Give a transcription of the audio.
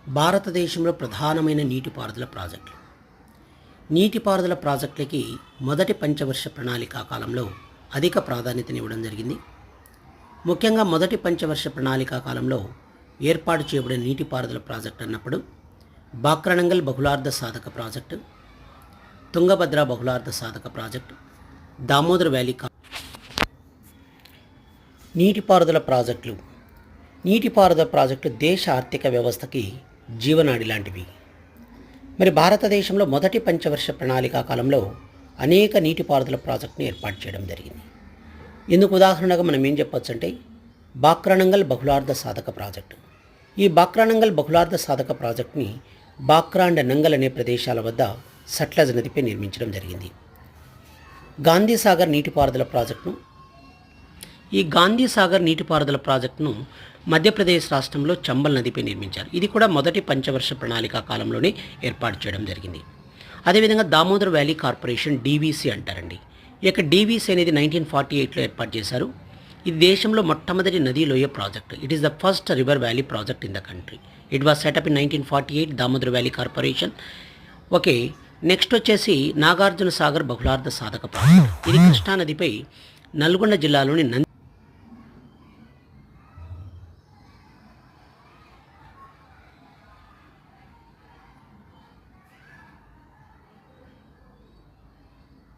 భారతదేశంలో ప్రధానమైన నీటిపారుదల ప్రాజెక్టులు. నీటిపారుదల ప్రాజెక్టులకి మొదటి పంచవర్ష ప్రణాళికా కాలంలో అధిక ప్రాధాన్యతనివ్వడం జరిగింది. ముఖ్యంగా మొదటి పంచవర్ష ప్రణాళికా కాలంలో ఏర్పాటు చేయబడిన నీటిపారుదల ప్రాజెక్టు అన్నప్పుడు బాక్రానంగల్ బహుళార్థ సాధక ప్రాజెక్టు, తుంగభద్ర బహుళార్థ సాధక ప్రాజెక్టు, దామోదర్ వ్యాలీ నీటిపారుదల ప్రాజెక్టులు. నీటిపారుదల ప్రాజెక్టులు దేశ ఆర్థిక వ్యవస్థకి జీవనాడి లాంటివి. మరి భారతదేశంలో మొదటి పంచవర్ష ప్రణాళికా కాలంలో అనేక నీటిపారుదల ప్రాజెక్టుని ఏర్పాటు చేయడం జరిగింది. ఇందుకు ఉదాహరణగా మనం ఏం చెప్పొచ్చు అంటే బాక్రానంగల్ బహుళార్థ సాధక ప్రాజెక్టు. ఈ బాక్రానంగల్ బహుళార్థ సాధక ప్రాజెక్టుని బాక్రా అండ్ నంగల్ అనే ప్రదేశాల వద్ద సట్లజ్ నదిపై నిర్మించడం జరిగింది. గాంధీ సాగర్ నీటిపారుదల ప్రాజెక్టును గాంధీ సాగర్ నీటిపారుదల ప్రాజెక్టును మధ్యప్రదేశ్ రాష్ట్రంలో చంబల్ నదిపై నిర్మించారు. ఇది కూడా మొదటి పంచవర్ష ప్రణాళికా కాలంలోనే ఏర్పాటు చేయడం జరిగింది. అదేవిధంగా దామోదర్ వ్యాలీ కార్పొరేషన్ డీవీసీ అంటారండి. ఈ యొక్క డీవీసీ అనేది 1948లో ఏర్పాటు చేశారు. ఇది దేశంలో మొట్టమొదటి నదీ లోయ project. It is the first river valley project in the country. It was setup in 1948 Damodar valley corporation. Okay, next వచ్చేసి నాగార్జున సాగర్ బహుళార్థ సాధక ప్రాజెక్ట్. ఇది కృష్ణానదిపై నల్గొండ జిల్లాలోని